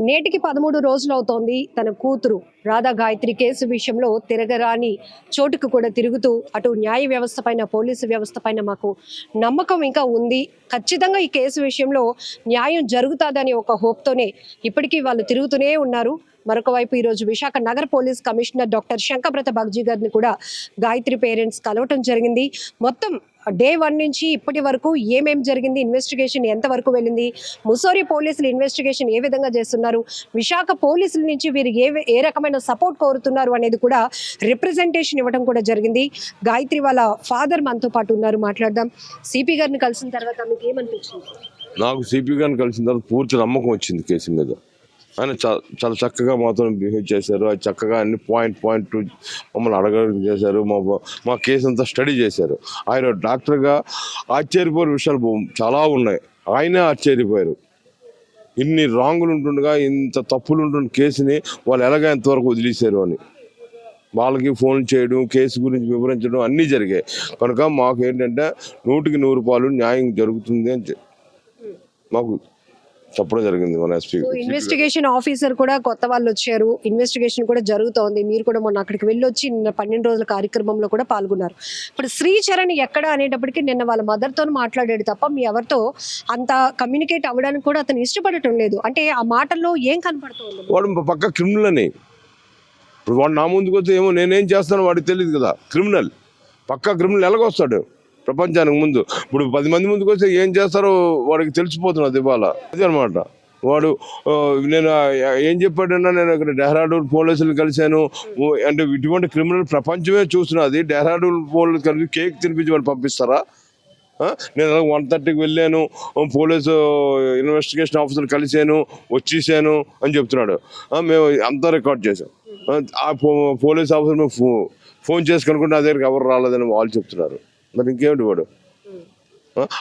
నేటికి 13 రోజులవుతోంది తన కూతురు రాధా గాయత్రి కేసు విషయంలో తిరగరాని చోటుకు కూడా తిరుగుతూ అటు న్యాయ వ్యవస్థ పైన పోలీసు వ్యవస్థ పైన మాకు నమ్మకం ఇంకా ఉంది. ఖచ్చితంగా ఈ కేసు విషయంలో న్యాయం జరుగుతుందని ఒక హోప్తోనే ఇప్పటికీ వాళ్ళు తిరుగుతూనే ఉన్నారు. మరొక వైపు ఈరోజు విశాఖ నగర police commissioner doctor Shankhabrata Bagchi గారిని కూడా గాయత్రి పేరెంట్స్ కలవటం జరిగింది. మొత్తం డే 1 నుంచి ఇప్పటి వరకు ఏమేం జరిగింది, ఇన్వెస్టిగేషన్ ఎంతవరకు వెళ్ళింది, ముసోరి పోలీసులు ఇన్వెస్టిగేషన్ ఏ విధంగా చేస్తున్నారు, విశాఖ పోలీసుల నుంచి వీరు ఏ రకమైన సపోర్ట్ కోరుతున్నారు అనేది కూడా రిప్రజెంటేషన్ ఇవ్వడం కూడా జరిగింది. గాయత్రి వాళ్ళ ఫాదర్ మనతో పాటు ఉన్నారు, మాట్లాడదాం. సిపి గారిని కలిసిన తర్వాత మీకు ఏమనిపించింది? నాకు సిపి గారిని కలిసిన తర్వాత పూర్తి నమ్మకం వచ్చింది కేసు మీద. ఆయన చాలా చక్కగా మాతో బిహేవ్ చేశారు. అది చక్కగా అన్ని పాయింట్ మమ్మల్ని అడగడం చేశారు. మా కేసు అంతా స్టడీ చేశారు. ఆయన డాక్టర్గా ఆశ్చర్యపోయిన విషయాలు చాలా ఉన్నాయి. ఆయనే ఆశ్చర్యపోయారు. ఇన్ని రాంగులు ఉంటుండగా ఇంత తప్పులు ఉంటున్న కేసుని వాళ్ళు ఎలాగ ఎంతవరకు వదిలేశారు అని వాళ్ళకి ఫోన్ చేయడం, కేసు గురించి వివరించడం అన్నీ జరిగాయి. కనుక మాకు ఏంటంటే 100కి 100 న్యాయం జరుగుతుంది అని మాకు చెప్పడం జరిగింది. మన ఎస్పీ ఇన్వెస్టిగేషన్ ఆఫీసర్ కూడా కొత్త వాళ్ళు వచ్చారు. ఇన్వెస్టిగేషన్ కూడా జరుగుతోంది. మీరు కూడా మొన్న అక్కడికి వెళ్ళొచ్చి నిన్న 12 రోజుల కార్యక్రమంలో కూడా పాల్గొన్నారు. ఇప్పుడు శ్రీచరణ్ ఎక్కడ అనేటప్పటికీ నిన్న వాళ్ళ మదర్తో మాట్లాడాడు తప్ప మీ ఎవరితో అంత కమ్యూనికేట్ అవ్వడానికి కూడా అతను ఇష్టపడటం లేదు. అంటే ఆ మాటల్లో ఏం కనపడుతుంది? వాడు పక్క క్రిమినల్ అని. ఇప్పుడు వాడు నా ముందుకు వస్తే ఏమో నేనేం చేస్తానో వాడికి తెలియదు కదా. క్రిమినల్, పక్కా క్రిమినల్ ఎలాగొస్తాడు ప్రపంచానికి ముందు? ఇప్పుడు 10 మంది ముందుకు వస్తే ఏం చేస్తారో వాడికి తెలిసిపోతున్నది ఇవాళ. అది అనమాట. వాడు నేను ఏం చెప్పాడన్నా, నేను ఇక్కడ డెహ్రాడూన్ పోలీసులు కలిశాను అంటే ఇటువంటి క్రిమినల్ ప్రపంచమే చూస్తున్నది. డెహ్రాడూన్ పోలీసు కలిసి కేక్ తినిపించి వాళ్ళు పంపిస్తారా? నేను 1:30కి వెళ్ళాను, పోలీసు ఇన్వెస్టిగేషన్ ఆఫీసర్ కలిశాను, వచ్చేసాను అని చెప్తున్నాడు. మేము అంతా రికార్డ్ చేసాం. ఆ పోలీస్ ఆఫీసర్ మేము ఫోన్ చేసి కనుకుంటే నా దగ్గరికి ఎవరు రాలేదని వాళ్ళు చెప్తున్నారు. మరి ఇంకేమిటి వాడు?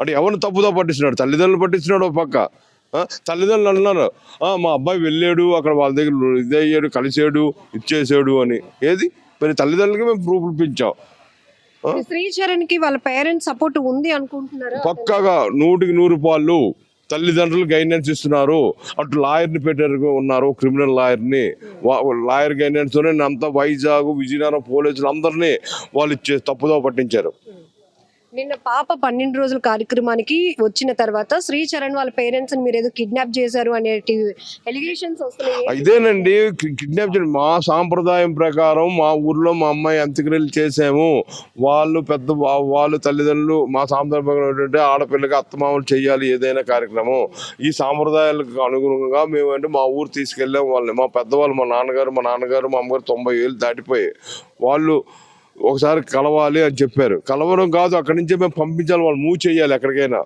అంటే ఎవరిని తప్పుదో పట్టిస్తున్నాడు? తల్లిదండ్రులు పట్టిస్తున్నాడు ఒక పక్క. తల్లిదండ్రులు అన్నారు మా అబ్బాయి వెళ్ళాడు, అక్కడ వాళ్ళ దగ్గర ఇది అయ్యాడు, కలిసాడు, ఇచ్చేసాడు అని. ఏది మరి? తల్లిదండ్రులకి మేము ప్రూఫ్లు పెంచాం. శ్రీచరణ్ కి వాళ్ళ పేరెంట్స్ సపోర్ట్ ఉంది అనుకుంటున్నారు. పక్కాగా 100కి 100 తల్లిదండ్రులు గైడెన్స్ ఇస్తున్నారు. అటు లాయర్ని పెట్టారు, ఉన్నారు క్రిమినల్ లాయర్ గైడెన్స్ తోనే అంతా వైజాగ్ విజయనగరం పోలీసులు అందరినీ వాళ్ళు తప్పుదో పట్టించారు. నిన్న పాప 12 రోజుల కార్యక్రమానికి వచ్చిన తర్వాత శ్రీచరణ్ వాళ్ళ పేరెంట్స్ మీరు ఏదో కిడ్నాప్ చేశారు అనే ఎలిగేషన్స్ వస్తున్నాయి. ఇదేనండి కిడ్నాప్ చేయడం. మా సాంప్రదాయం ప్రకారం మా ఊర్లో మా అమ్మాయి అంత్యక్రియలు చేసాము. వాళ్ళు తల్లిదండ్రులు మా సాంప్రదాయం ప్రకారం ఏంటంటే ఆడపిల్లకి అత్తమామలు చేయాలి ఏదైనా కార్యక్రమం. ఈ సాంప్రదాయాలకు అనుగుణంగా మేము అంటే మా ఊరు తీసుకెళ్ళాము వాళ్ళని. మా పెద్దవాళ్ళు, మా నాన్నగారు మా అమ్మగారు 90 ఏళ్ళు దాటిపోయి వాళ్ళు ఒకసారి కలవాలి అని చెప్పారు. కలవడం కాదు, అక్కడి నుంచి మేము పంపించాలి, వాళ్ళు మూవ్ చేయాలి. ఎక్కడికైనా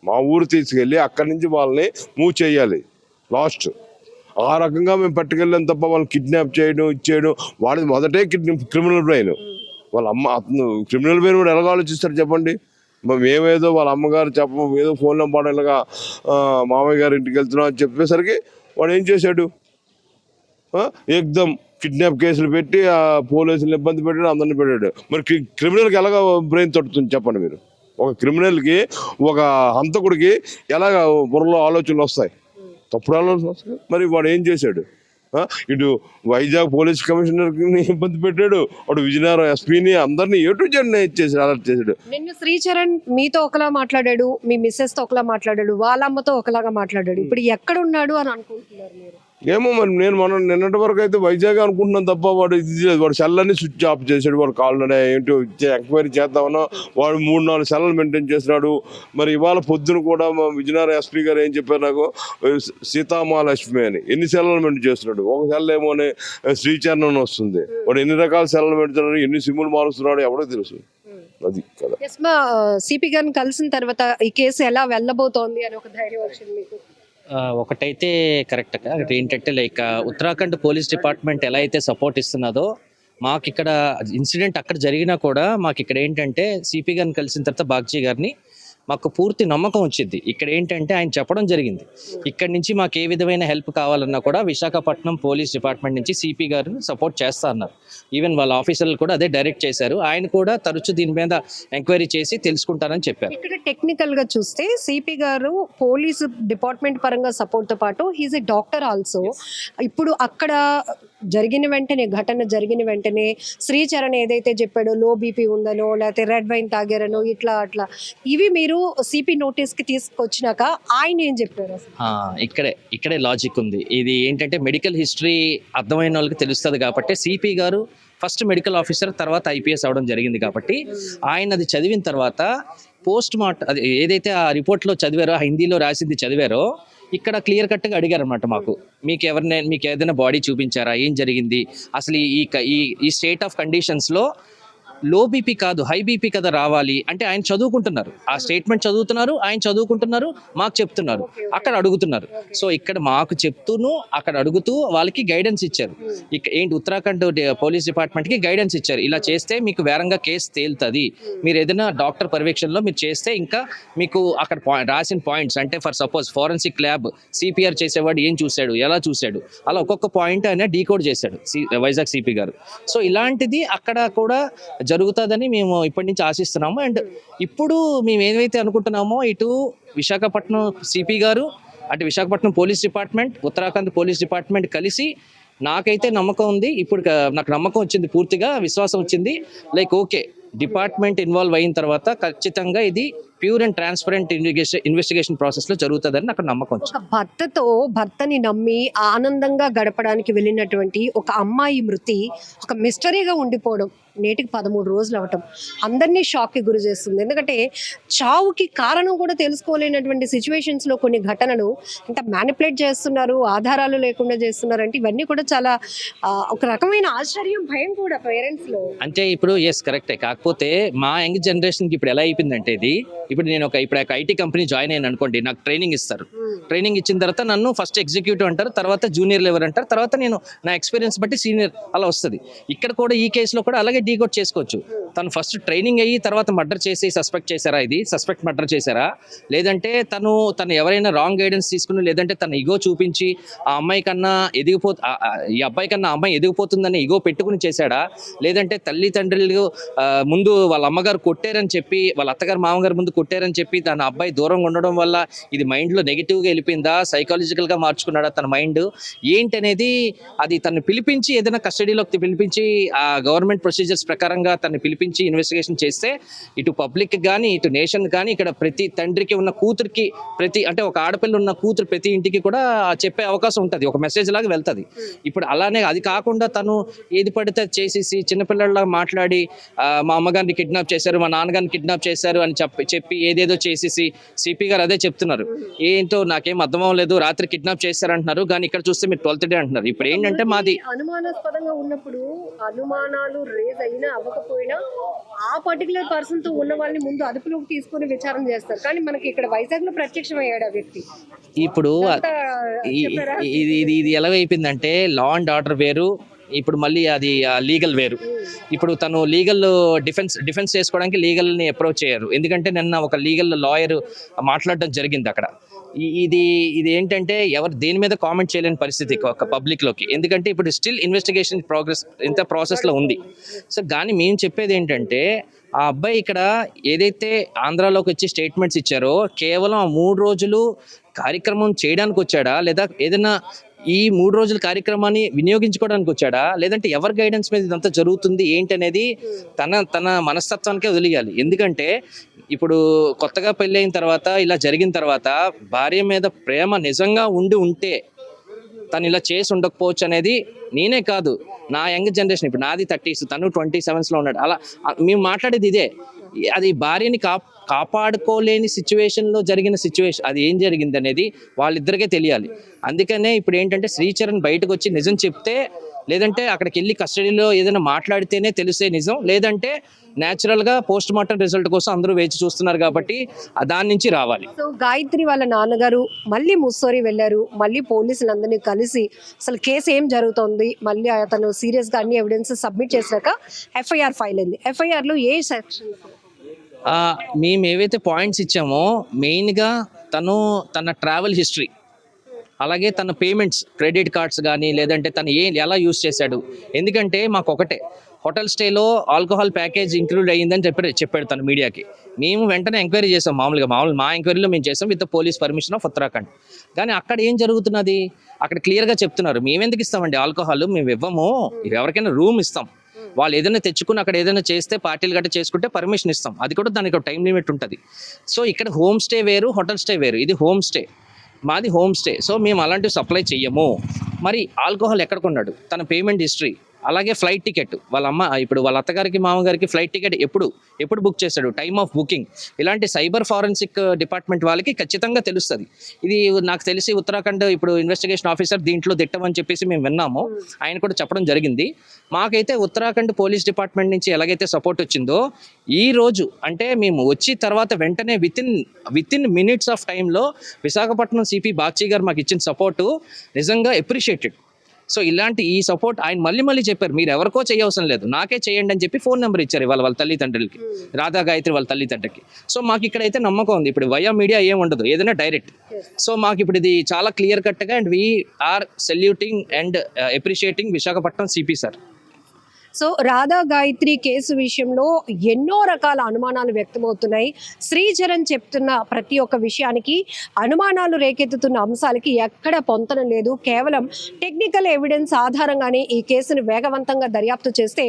మా ఊరు తీసుకెళ్ళి అక్కడి నుంచి వాళ్ళని మూవ్ చేయాలి. లాస్ట్ ఆ రకంగా మేము పట్టుకెళ్ళాం తప్ప వాళ్ళని కిడ్నాప్ చేయడం ఇచ్చేయడం. వాడిది మొదటే క్రిమినల్ బ్రెయిన్. వాళ్ళ అమ్మ అతను క్రిమినల్ బ్రెయిన్ కూడా ఎలాగ ఆలోచిస్తారు చెప్పండి? మేమేదో వాళ్ళ అమ్మగారు ఏదో ఫోన్ నెంబర్ ఇలాగా మామయ్య గారి ఇంటికి వెళ్తున్నాం అని చెప్పేసరికి వాడు ఏం చేశాడు? ఏకదం కిడ్నాప్ కేసులు పెట్టి ఆ పోలీసులు ఇబ్బంది పెట్టాడు, అందరిని పెట్టాడు. మరి క్రిమినల్కి ఎలాగ బ్రెయిన్ తట్టుతుంది చెప్పండి మీరు? ఒక క్రిమినల్కి, ఒక హంతకుడికి ఎలాగ బుర్రలో ఆలోచనలు వస్తాయి? తప్పుడు ఆలోచనలు వస్తాయి. మరి వాడు ఏం చేశాడు? ఇటు వైజాగ్ పోలీస్ కమిషనర్ని ఇబ్బంది పెట్టాడు, అటు విజయనగరం ఎస్పీని అందరినీ ఎటు జెండా ఇచ్చేసాడు, అలర్ట్ చేశాడు. నిన్న శ్రీచరణ్ మీతో ఒకలా మాట్లాడాడు, మీ మిస్సెస్ తో ఒకలా మాట్లాడాడు, వాళ్ళ అమ్మతో ఒకలాగా మాట్లాడాడు. ఇప్పుడు ఎక్కడ ఉన్నాడు అని అనుకుంటున్నారు మీరు? ఏమో మరి. నేను నిన్నటి వరకు అయితే వైజాగ్ అనుకుంటున్నాను తప్ప వాడు సెల్లన్నీ స్విచ్ ఆఫ్ చేశాడు. వాడు కాళ్ళనే ఏంటో ఎంక్వైరీ చేద్దామన్నా వాడు 3-4 సెల్లలు మెయింటైన్ చేస్తున్నాడు. మరి ఇవాళ పొద్దున కూడా మా విజయనగరం ఎస్పీ గారు ఏం చెప్పారు నాకు, సీతామహాలక్ష్మి అని ఎన్ని సెల్లలు మెయింటైన్ చేస్తున్నాడు. ఒక సెల్ ఏమోనే శ్రీచరణ్ అని వస్తుంది. వాడు ఎన్ని రకాల సెల్లలు మెయింటైన్, ఎన్ని సిమ్ములు మారుస్తున్నాడు ఎవడో తెలుసు. అది కదా. సిపి గారిని కలిసిన తర్వాత ఈ కేసు ఎలా వెళ్ళబోతోంది అని ఒక ధైర్యం వచ్చింది మీకు? ఒకటైతే కరెక్ట్ ఏంటంటే ఉత్తరాఖండ్ పోలీస్ డిపార్ట్మెంట్ ఎలా అయితే సపోర్ట్ ఇస్తున్నదో మాకు ఇక్కడ ఇన్సిడెంట్ అక్కడ జరిగినా కూడా మాకు ఇక్కడ ఏంటంటే సిపి గారిని కలిసిన తర్వాత బాగ్జీ గారిని మాకు పూర్తి నమ్మకం వచ్చింది. ఇక్కడ ఏంటంటే ఆయన చెప్పడం జరిగింది, ఇక్కడి నుంచి మాకు ఏ విధమైన హెల్ప్ కావాలన్నా కూడా విశాఖపట్నం పోలీస్ డిపార్ట్మెంట్ నుంచి సిపి గారు సపోర్ట్ చేస్తా అన్నారు. ఈవెన్ వాళ్ళ ఆఫీసర్లు కూడా అదే డైరెక్ట్ చేశారు. ఆయన కూడా తరచూ దీని మీద ఎంక్వైరీ చేసి తెలుసుకుంటారని చెప్పారు. ఇక్కడ టెక్నికల్ గా చూస్తే సిపి గారు పోలీసు డిపార్ట్మెంట్ పరంగా సపోర్ట్ తో పాటు హీజ్ ఎ డాక్టర్ ఆల్సో. ఇప్పుడు అక్కడ జరిగిన వెంటనే ఘటన జరిగిన వెంటనే శ్రీచరణ్ ఏదైతే చెప్పాడో లో బీపీ ఉందనో లేకపోతే రెడ్ వైన్ తాగారనో ఇట్లా అట్లా ఇవి మీరు సిపి నోటీస్ కి తీసుకొచ్చినాక ఆయన ఏం చెప్పారు అసలు? ఇక్కడే లాజిక్ ఉంది. ఇది ఏంటంటే మెడికల్ హిస్టరీ అర్థమైన వాళ్ళకి తెలుస్తుంది కాబట్టి సిపి గారు ఫస్ట్ మెడికల్ ఆఫీసర్, తర్వాత ఐపీఎస్ అవడం జరిగింది కాబట్టి ఆయన అది చదివిన తర్వాత పోస్ట్ మార్టం అది ఏదైతే ఆ రిపోర్ట్లో చదివారో, హిందీలో రాసింది చదివారో, ఇక్కడ క్లియర్ కట్గా అడిగారు అనమాట. మీకు ఏదైనా బాడీ చూపించారా, ఏం జరిగింది అసలు ఈ స్టేట్ ఆఫ్ కండిషన్స్లో లో బీపీ కాదు హై బీపీ కదా రావాలి అంటే ఆయన చదువుకుంటున్నారు, ఆ స్టేట్మెంట్ చదువుతున్నారు, ఆయన చదువుకుంటున్నారు, మాకు చెప్తున్నారు, అక్కడ అడుగుతున్నారు. సో ఇక్కడ మాకు చెప్తూను అక్కడ అడుగుతూ వాళ్ళకి గైడెన్స్ ఇచ్చారు. ఏంటి ఉత్తరాఖండ్ పోలీస్ డిపార్ట్మెంట్కి గైడెన్స్ ఇచ్చారు, ఇలా చేస్తే మీకు వేరంగా కేసు తేలుతుంది, మీరు ఏదైనా డాక్టర్ పర్యవేక్షణలో మీరు చేస్తే ఇంకా మీకు అక్కడ రాసిన పాయింట్స్ అంటే for suppose forensic lab CPR చేసేవాడు ఏం చూశాడు, ఎలా చూశాడు, అలా ఒక్కొక్క పాయింట్ ఆయన డీకోడ్ చేశాడు వైజాగ్ సిపి గారు. సో ఇలాంటిది అక్కడ కూడా జరుగుతుందని మేము ఇప్పటి నుంచి ఆశిస్తున్నాము. అండ్ ఇప్పుడు మేము ఏదైతే అనుకుంటున్నామో ఇటు విశాఖపట్నం సిపి గారు, అటు Visakhapatnam police department, Uttarakhand police department కలిసి నాకైతే నమ్మకం ఉంది. ఇప్పుడు నాకు నమ్మకం వచ్చింది, పూర్తిగా విశ్వాసం వచ్చింది. లైక్ ఓకే, డిపార్ట్మెంట్ ఇన్వాల్వ్ అయిన తర్వాత ఖచ్చితంగా ఇది pure and transparent investigation process లో జరుగుతుందని నాకు నమ్మకం వచ్చింది. భర్తని నమ్మి ఆనందంగా గడపడానికి వెళ్ళినటువంటి ఒక అమ్మాయి మృతి ఒక మిస్టరీగా ఉండిపోవడం నేటికి 13 రోజులు అవటం అందరినీ షాక్ కి గురి చేస్తుంది. ఎందుకంటే చావుకి కారణం కూడా తెలుసుకోలేనటువంటి సిచ్యువేషన్స్ లో కొన్ని ఘటనలు అంటే మ్యానిపులేట్ చేస్తున్నారు, ఆధారాలు లేకుండా చేస్తున్నారు అంటే ఇవన్నీ కూడా చాలా ఒక రకమైన ఆశ్చర్యం, భయం కూడా పేరెంట్స్ లో. అంటే ఇప్పుడు ఎస్ కరెక్టే, కాకపోతే మా యంగ్ జనరేషన్ కి ఇప్పుడు ఎలా అయిపోయిందంటే ఇది, ఇప్పుడు నేను ఇప్పుడు ఐటీ కంపెనీ జాయిన్ అయ్యాను అనుకోండి, నాకు ట్రైనింగ్ ఇస్తారు. ట్రైనింగ్ ఇచ్చిన తర్వాత నన్ను ఫస్ట్ ఎగ్జిక్యూటివ్ అంటారు, తర్వాత జూనియర్ లెవెల్ అంటారు, తర్వాత నేను నా ఎక్స్పీరియన్స్ బట్టి సీనియర్ అలా వస్తుంది. ఇక్కడ కూడా ఈ కేసులో కూడా అలాగే డీకోడ్ చేసుకోవచ్చు. తను ఫస్ట్ ట్రైనింగ్ అయ్యి తర్వాత మర్డర్ చేసి సస్పెక్ట్ చేశారా, ఇది సస్పెక్ట్ మర్డర్ చేశారా, లేదంటే తను ఎవరైనా రాంగ్ గైడెన్స్ తీసుకుని, లేదంటే తన ఇగో చూపించి ఆ అమ్మాయి కన్నా ఈ అబ్బాయి కన్నా అమ్మాయి ఎదిగిపోతుందని ఇగో పెట్టుకుని చేశాడా, లేదంటే తల్లిదండ్రులు ముందు వాళ్ళ అమ్మగారు కొట్టారని చెప్పి, వాళ్ళ అత్తగారు మామగారు ముందు కొట్టారని చెప్పి తన అబ్బాయి దూరంగా ఉండడం వల్ల ఇది మైండ్లో నెగిటివ్గా వెళ్ళిపోయిందా, సైకాలజికల్గా మార్చుకున్నాడా తన మైండ్ ఏంటనేది, అది తను పిలిపించి ఏదైనా కస్టడీలోకి పిలిపించి ఆ గవర్నమెంట్ ప్రొసీజర్స్ ప్రకారంగా తను పిలిపించి ఇన్వెస్టిగేషన్ చేస్తే ఇటు పబ్లిక్ కానీ ఇటు నేషన్ కానీ ఇక్కడ ప్రతి తండ్రికి ఉన్న కూతురికి అంటే ఒక ఆడపిల్ల ఉన్న కూతురు ప్రతి ఇంటికి కూడా చెప్పే అవకాశం ఉంటుంది, ఒక మెసేజ్ లాగా వెళ్తుంది. ఇప్పుడు అలానే అది కాకుండా తను ఏది పడితే చేసేసి చిన్నపిల్లల్లా మాట్లాడి మా అమ్మగారిని కిడ్నాప్ చేశారు, మా నాన్నగారిని కిడ్నాప్ చేశారు అని చెప్పి ఏదేదో చేసేసి సిపి గారు అదే చెప్తున్నారు, ఏంటో నాకేం అర్థం అవ్వలేదు, రాత్రి కిడ్నాప్ చేశారంటున్నారు, కానీ ఇక్కడ చూస్తే మీరు 12th డే అంటున్నారు. ఇప్పుడు ఏంటంటే మాది అనుమానాస్పదంగా ఉన్నప్పుడు అనుమానాలు రేజ్ అయినా అవ్వకపోయినా ఆ పర్టికులర్ పర్సన్ తో ఉన్న వాళ్ళని ముందు అదుపులోకి తీసుకొని విచారణ చేస్తారు. కానీ మనకి ఇక్కడ వైజాగ్ లో ప్రత్యక్షమయ్యాడు ఆ వ్యక్తి. ఇప్పుడు ఇది ఎలా అయిపోయిందంటే లా అండ్ ఆర్డర్ వేరు, ఇప్పుడు మళ్ళీ అది లీగల్ వేరు. ఇప్పుడు తను లీగల్ డిఫెన్స్ చేసుకోవడానికి లీగల్ని అప్రోచ్ అయ్యారు, ఎందుకంటే నిన్న ఒక లీగల్ లాయర్ మాట్లాడడం జరిగింది అక్కడ. ఇది ఏంటంటే ఎవరు దేని మీద కామెంట్ చేయలేని పరిస్థితి ఒక పబ్లిక్లోకి, ఎందుకంటే ఇప్పుడు స్టిల్ ఇన్వెస్టిగేషన్ ప్రాసెస్లో ఉంది. సో కానీ మేము చెప్పేది ఏంటంటే ఆ అబ్బాయి ఇక్కడ ఏదైతే ఆంధ్రాలోకి వచ్చి స్టేట్మెంట్స్ ఇచ్చారో కేవలం ఆ 3 రోజులు కార్యక్రమం చేయడానికి వచ్చాడా, లేదా ఏదైనా ఈ 3 రోజుల కార్యక్రమాన్ని వినియోగించుకోవడానికి వచ్చాడా, లేదంటే ఎవరి గైడెన్స్ మీద ఇదంతా జరుగుతుంది ఏంటనేది తన మనస్తత్వానికే వదిలేయాలి. ఎందుకంటే ఇప్పుడు కొత్తగా పెళ్ళి అయిన తర్వాత ఇలా జరిగిన తర్వాత భార్య మీద ప్రేమ నిజంగా ఉంటే తను ఇలా చేసి ఉండకపోవచ్చు అనేది నేనే కాదు, నా యంగ్ జనరేషన్, ఇప్పుడు నాది 30s, తను 27sలో ఉన్నాడు. అలా మేము మాట్లాడేది ఇదే, అది భార్యని కాపాడుకోలేని సిచ్యువేషన్లో జరిగిన సిచ్యువేషన్, అది ఏం జరిగింది అనేది వాళ్ళిద్దరికే తెలియాలి. అందుకనే ఇప్పుడు ఏంటంటే శ్రీచరణ్ బయటకు వచ్చి నిజం చెప్తే, లేదంటే అక్కడికి వెళ్ళి కస్టడీలో ఏదైనా మాట్లాడితేనే తెలిసే నిజం, లేదంటే న్యాచురల్ గా పోస్ట్ మార్టం రిజల్ట్ కోసం అందరూ వేచి చూస్తున్నారు కాబట్టి దాని నుంచి రావాలి. సో గాయత్రి వాళ్ళ నాన్నగారు మళ్ళీ ముస్సోరి వెళ్ళారు, మళ్ళీ పోలీసులందరినీ కలిసి అసలు కేసు ఏం జరుగుతోంది, మళ్ళీ అతను సీరియస్ గా అన్ని ఎవిడెన్స్ సబ్మిట్ చేశాక ఎఫ్ఐఆర్ ఫైల్ అయింది. ఎఫ్ఐఆర్ లో ఏ సెక్షన్ మేము ఏవైతే పాయింట్స్ ఇచ్చామో మెయిన్గా తన ట్రావెల్ హిస్టరీ, అలాగే తన పేమెంట్స్, క్రెడిట్ కార్డ్స్ కానీ లేదంటే తను ఎలా యూస్ చేశాడు. ఎందుకంటే మాకు ఒకటే, హోటల్ స్టేలో ఆల్కహాల్ ప్యాకేజ్ ఇంక్లూడ్ అయ్యిందని చెప్పాడు తను మీడియాకి. మేము వెంటనే ఎంక్వైరీ చేసాం, మామూలు మా ఎంక్వైరీలో మేము చేసాం with police permission of Uttarakhand. కానీ అక్కడ ఏం జరుగుతున్నది, అక్కడ క్లియర్గా చెప్తున్నారు, మేము ఎందుకు ఇస్తామండి ఆల్కహాల్, మేము ఇవ్వము, ఎవరికైనా రూమ్ ఇస్తాం, వాళ్ళు ఏదైనా తెచ్చుకుని అక్కడ ఏదైనా చేస్తే పార్టీలు గట్రా చేసుకుంటే పర్మిషన్ ఇస్తాం, అది కూడా దానికి ఒక టైం లిమిట్ ఉంటుంది. సో ఇక్కడ హోమ్ స్టే వేరు, హోటల్ స్టే వేరు, ఇది హోమ్ స్టే, మాది హోమ్ స్టే. సో మేము అలాంటివి సప్లై చెయ్యము. మరి ఆల్కహాల్ ఎక్కడ కొన్నాడు, తన పేమెంట్ హిస్టరీ, అలాగే ఫ్లైట్ టికెట్, వాళ్ళ అత్తగారికి మామగారికి ఫ్లైట్ టికెట్ ఎప్పుడు బుక్ చేశాడు, టైమ్ ఆఫ్ బుకింగ్, ఇలాంటి సైబర్ ఫారెన్సిక్ డిపార్ట్మెంట్ వాళ్ళకి ఖచ్చితంగా తెలుస్తుంది. ఇది నాకు తెలిసి ఉత్తరాఖండ్ ఇప్పుడు ఇన్వెస్టిగేషన్ ఆఫీసర్ దీంట్లో దిట్టమని చెప్పేసి మేము విన్నాము, ఆయన కూడా చెప్పడం జరిగింది. మాకైతే ఉత్తరాఖండ్ పోలీస్ డిపార్ట్మెంట్ నుంచి ఎలాగైతే సపోర్ట్ వచ్చిందో, ఈ రోజు అంటే మేము వచ్చి తర్వాత వెంటనే విత్ ఇన్ మినిట్స్ ఆఫ్ టైంలో విశాఖపట్నం సిపి బాక్షి గారు మాకు ఇచ్చిన సపోర్టు నిజంగా అప్రిషియేటెడ్. సో ఇలాంటి ఈ సపోర్ట్ ఆయన మళ్ళీ చెప్పారు, మీరు ఎవరికో చేయవసరం లేదు, నాకే చేయండి అని చెప్పి ఫోన్ నెంబర్ ఇచ్చారు వాళ్ళ తల్లిదండ్రులకి, రాధా గాయత్రి వాళ్ళ తల్లిదండ్రులకి. సో మాకు ఇక్కడైతే నమ్మకం ఉంది, ఇప్పుడు వయా మీడియా ఏం ఉండదు, ఏదైనా డైరెక్ట్. సో మాకు ఇప్పుడు ఇది చాలా క్లియర్ కట్గా and we are saluting and appreciating Visakhapatnam CP sir. So Radha Gayatri case విషయంలో ఎన్నో రకాల అనుమానాలు వ్యక్తమవుతున్నాయి. శ్రీచరణ్ చెప్తున్న ప్రతి ఒక్క విషయానికి, అనుమానాలు రేకెత్తుతున్న అంశాలకి ఎక్కడ పొంతన లేదు. కేవలం టెక్నికల్ ఎవిడెన్స్ ఆధారంగానే ఈ కేసును వేగవంతంగా దర్యాప్తు చేస్తే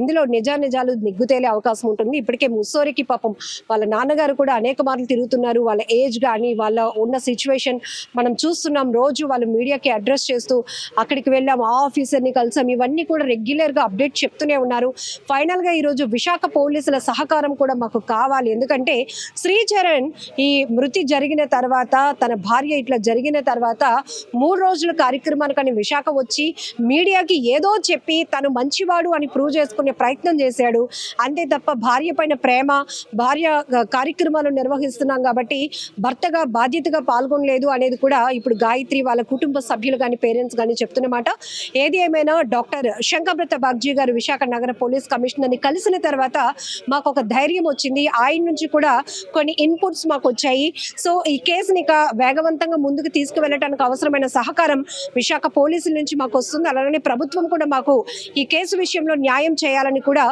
ఇందులో నిజాలు నిగ్గుతేలే అవకాశం ఉంటుంది. ఇప్పటికే ముస్సోరికి పాపం వాళ్ళ నాన్నగారు కూడా అనేక మార్లు తిరుగుతున్నారు. వాళ్ళ ఏజ్ కానీ వాళ్ళ ఉన్న సిచ్యువేషన్ మనం చూస్తున్నాం. రోజు వాళ్ళు మీడియాకి అడ్రస్ చేస్తూ అక్కడికి వెళ్ళాం, ఆ ఆఫీసర్ని కలిసాం, ఇవన్నీ కూడా రెగ్యులర్గా అప్డేట్ చెప్తూనే ఉన్నారు. ఫైనల్గా ఈరోజు విశాఖ పోలీసుల సహకారం కూడా మాకు కావాలి. ఎందుకంటే శ్రీచరణ్ ఈ మృతి జరిగిన తర్వాత, తన భార్య ఇట్లా జరిగిన తర్వాత 3 రోజుల కార్యక్రమానికని విశాఖ వచ్చి మీడియాకి ఏదో చెప్పి తను మంచివాడు అని ప్రూవ్ చేసుకునే ప్రయత్నం చేశాడు. అంతే తప్ప భార్య పైన ప్రేమ, భార్య కార్యక్రమాలు నిర్వహిస్తున్నాం కాబట్టి భర్తగా బాధ్యతగా పాల్గొనలేదు అనేది కూడా ఇప్పుడు గాయత్రి వాళ్ళ కుటుంబ సభ్యులు కానీ పేరెంట్స్ కానీ చెప్తున్నమాట. ఏది ఏమైనా డాక్టర్ శంకరప్రత బాగ్జీ గారు విశాఖ నగర పోలీస్ కమిషనర్ని కలిసిన తర్వాత మాకు ఒక ధైర్యం వచ్చింది. ఆయన నుంచి కూడా కొన్ని ఇన్పుట్స్ మాకు వచ్చాయి. సో ఈ కేసుని ఇక వేగవంతంగా ముందుకు తీసుకువెళ్ళడానికి అవసరమైన సహకారం విశాఖ పోలీసుల నుంచి మాకు వస్తుంది. అలానే ప్రభుత్వం కూడా మాకు ఈ కేసు విషయంలో న్యాయం చేయాలని కూడా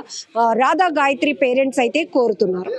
రాధా గాయత్రి పేరెంట్స్ అయితే కోరుతున్నారు.